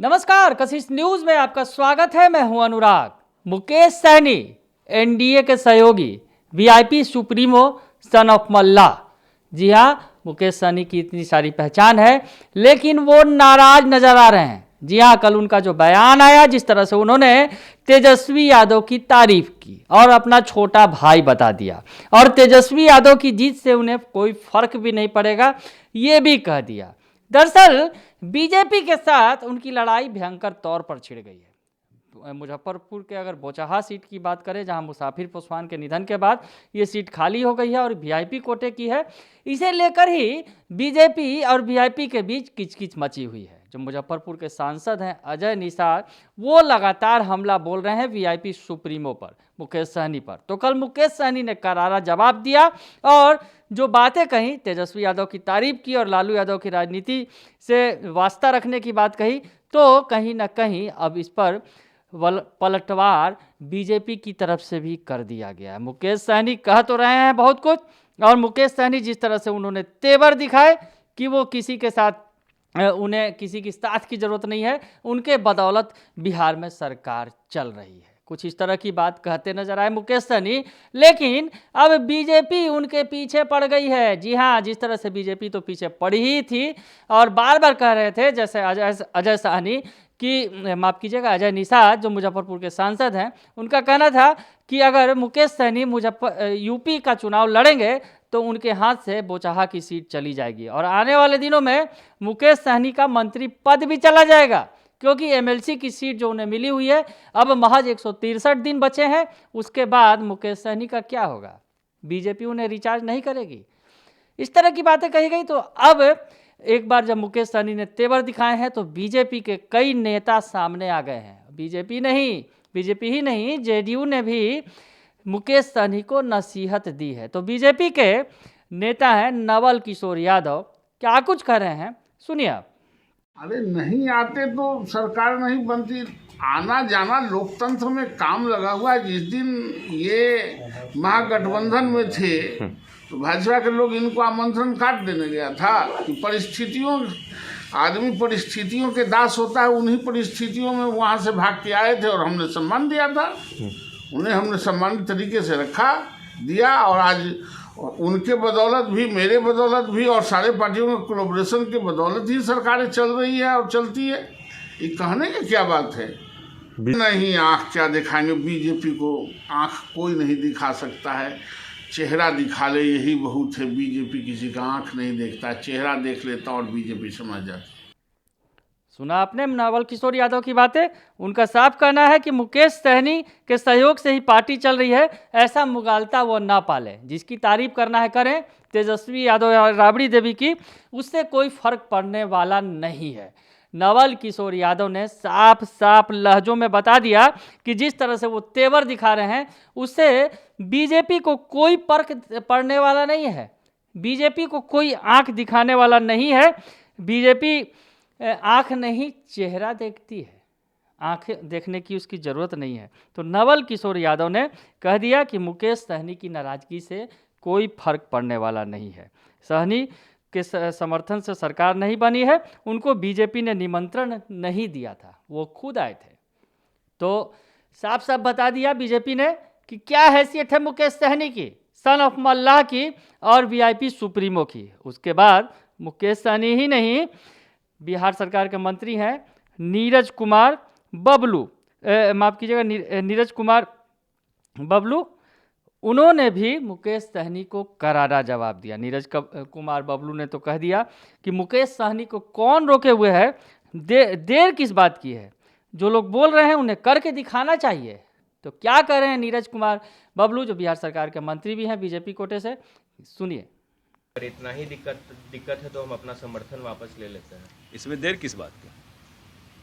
नमस्कार, कशिश न्यूज में आपका स्वागत है। मैं हूं अनुराग। मुकेश सहनी एनडीए के सहयोगी वीआईपी सुप्रीमो सन ऑफ मल्ला। जी हां, मुकेश सहनी की इतनी सारी पहचान है लेकिन वो नाराज नजर आ रहे हैं। जी हां, कल उनका जो बयान आया, जिस तरह से उन्होंने तेजस्वी यादव की तारीफ की और अपना छोटा भाई बता दिया और तेजस्वी यादव की जीत से उन्हें कोई फर्क भी नहीं पड़ेगा, ये भी कह दिया। दरअसल बीजेपी के साथ उनकी लड़ाई भयंकर तौर पर छिड़ गई है। मुजफ्फरपुर के अगर बोचहा सीट की बात करें, जहां मुसाफिर पासवान के निधन के बाद ये सीट खाली हो गई है और वीआईपी कोटे की है, इसे लेकर ही बीजेपी और वीआईपी के बीच किचकिच मची हुई है। जो मुजफ्फरपुर के सांसद हैं अजय निषाद, वो लगातार हमला बोल रहे हैं वीआईपी सुप्रीमो पर, मुकेश सहनी पर। तो कल मुकेश सहनी ने करारा जवाब दिया और जो बातें कही, तेजस्वी यादव की तारीफ की और लालू यादव की राजनीति से वास्ता रखने की बात कही, तो कहीं ना कहीं अब इस पर पलटवार बीजेपी की तरफ से भी कर दिया गया है। मुकेश सहनी कह तो रहे हैं बहुत कुछ, और मुकेश सहनी जिस तरह से उन्होंने तेवर दिखाए कि वो किसी के साथ, उन्हें किसी की साथ की जरूरत नहीं है, उनके बदौलत बिहार में सरकार चल रही है, कुछ इस तरह की बात कहते नजर आए मुकेश सहनी। लेकिन अब बीजेपी उनके पीछे पड़ गई है। जी हाँ, जिस तरह से बीजेपी तो पीछे पड़ी ही थी और बार बार कह रहे थे, जैसे अजय सहनी कि माफ़ कीजिएगा, अजय निषाद जो मुजफ्फरपुर के सांसद हैं, उनका कहना था कि अगर मुकेश सहनी यूपी का चुनाव लड़ेंगे तो उनके हाथ से बोचहा की सीट चली जाएगी और आने वाले दिनों में मुकेश सहनी का मंत्री पद भी चला जाएगा, क्योंकि एमएलसी की सीट जो उन्हें मिली हुई है, अब महज 163 दिन बचे हैं। उसके बाद मुकेश सहनी का क्या होगा? बीजेपी उन्हें रिचार्ज नहीं करेगी। इस तरह की बातें कही गई। तो अब एक बार जब मुकेश सहनी ने तेवर दिखाए हैं तो बीजेपी के कई नेता सामने आ गए हैं। बीजेपी ही नहीं, जेडीयू ने भी मुकेश सहनी को नसीहत दी है। तो बीजेपी के नेता हैं नवल किशोर यादव, क्या कुछ कह रहे हैं, सुनिए आप। अरे नहीं आते तो सरकार नहीं बनती। आना जाना लोकतंत्र में काम लगा हुआ है। जिस दिन ये महागठबंधन में थे तो भाजपा के लोग इनको आमंत्रण काट देने गया था कि आदमी परिस्थितियों के दास होता है। उन्हीं परिस्थितियों में वहाँ से भाग के आए थे और हमने सम्मान दिया था। उन्हें हमने सम्मानित तरीके से रखा दिया और आज उनके बदौलत भी, मेरे बदौलत भी और सारे पार्टियों के कोलैबोरेशन के बदौलत ही सरकारें चल रही है और चलती है। ये कहने की क्या बात है? नहीं, आँख क्या दिखाएंगे बीजेपी को? आँख कोई नहीं दिखा सकता है, चेहरा दिखा ले यही बहुत है। बीजेपी किसी का आँख नहीं देखता, चेहरा देख लेता और बीजेपी समझ जाती। सुना आपने नवल किशोर यादव की बातें। उनका साफ कहना है कि मुकेश सहनी के सहयोग से ही पार्टी चल रही है, ऐसा मुगालता वो ना पाले। जिसकी तारीफ करना है करें, तेजस्वी यादव या राबड़ी देवी की, उससे कोई फर्क पड़ने वाला नहीं है। नवल किशोर यादव ने साफ साफ लहजों में बता दिया कि जिस तरह से वो तेवर दिखा रहे हैं उससे बीजेपी को कोई फर्क पड़ने वाला नहीं है। बीजेपी को कोई आंख दिखाने वाला नहीं है। बीजेपी आँख नहीं, चेहरा देखती है, आँख देखने की उसकी ज़रूरत नहीं है। तो नवल किशोर यादव ने कह दिया कि मुकेश सहनी की नाराज़गी से कोई फर्क पड़ने वाला नहीं है। सहनी के समर्थन से सरकार नहीं बनी है, उनको बीजेपी ने निमंत्रण नहीं दिया था, वो खुद आए थे। तो साफ साफ बता दिया बीजेपी ने कि क्या हैसियत है मुकेश सहनी की, सन ऑफ मल्लाह की और वीआईपी सुप्रीमो की। उसके बाद मुकेश सहनी ही नहीं, बिहार सरकार के मंत्री हैं नीरज कुमार बबलू, माफ़ कीजिएगा, नीरज कुमार बबलू, उन्होंने भी मुकेश सहनी को करारा जवाब दिया। नीरज कुमार बबलू ने तो कह दिया कि मुकेश सहनी को कौन रोके हुए है, देर किस बात की है, जो लोग बोल रहे हैं उन्हें करके दिखाना चाहिए। तो क्या कह रहे हैं नीरज कुमार बबलू, जो बिहार सरकार के मंत्री भी हैं बीजेपी कोटे से, सुनिए। अगर इतना ही दिक्कत है तो हम अपना समर्थन वापस ले लेते हैं। इसमें देर किस बात की?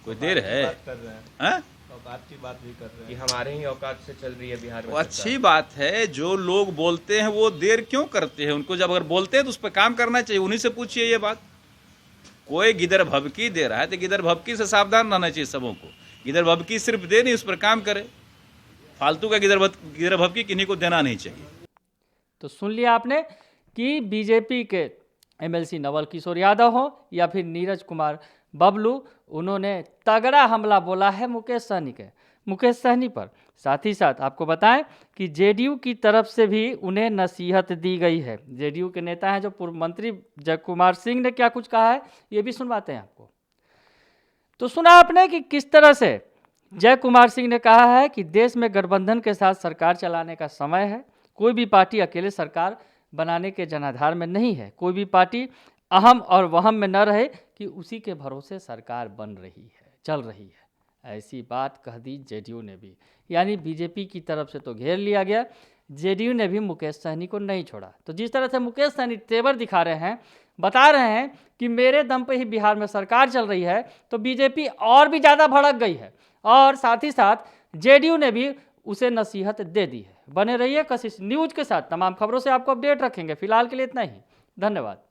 कोई देर है? बात कर रहे हैं, औकात की बात भी कर रहे हैं कि हमारे ही औकात से चल रही है बिहार में। वो अच्छी बात है, जो लोग बोलते हैं वो देर क्यों करते हैं? उनको जब अगर बोलते हैं तो उस पर काम करना चाहिए, उन्हीं से पूछिए ये बात। कोई गिदर भभकी दे रहा है तो गिदर भभकी से सावधान रहना चाहिए सबों को। गिदर भभकी सिर्फ दे नहीं, उस पर काम करे। फालतू का गिदर भभकी किन्हीं को देना नहीं चाहिए। तो सुन लिया आपने कि बीजेपी के एमएलसी नवल किशोर यादव हो या फिर नीरज कुमार बबलू, उन्होंने तगड़ा हमला बोला है मुकेश सहनी पर। साथ ही साथ आपको बताएं कि जेडीयू की तरफ से भी उन्हें नसीहत दी गई है। जेडीयू के नेता हैं जो पूर्व मंत्री जय कुमार सिंह ने क्या कुछ कहा है, ये भी सुनवाते हैं आपको। तो सुना आपने कि किस तरह से जय कुमार सिंह ने कहा है कि देश में गठबंधन के साथ सरकार चलाने का समय है। कोई भी पार्टी अकेले सरकार बनाने के जनाधार में नहीं है। कोई भी पार्टी अहम और वहम में न रहे कि उसी के भरोसे सरकार बन रही है, चल रही है। ऐसी बात कह दी जेडीयू ने भी, यानी बीजेपी की तरफ से तो घेर लिया गया, जेडीयू ने भी मुकेश सहनी को नहीं छोड़ा। तो जिस तरह से मुकेश सहनी तेवर दिखा रहे हैं, बता रहे हैं कि मेरे दम पे ही बिहार में सरकार चल रही है, तो बीजेपी और भी ज़्यादा भड़क गई है और साथ ही साथ जेडीयू ने भी उसे नसीहत दे दी है। बने रहिए कशिश न्यूज़ के साथ, तमाम खबरों से आपको अपडेट रखेंगे। फिलहाल के लिए इतना ही, धन्यवाद।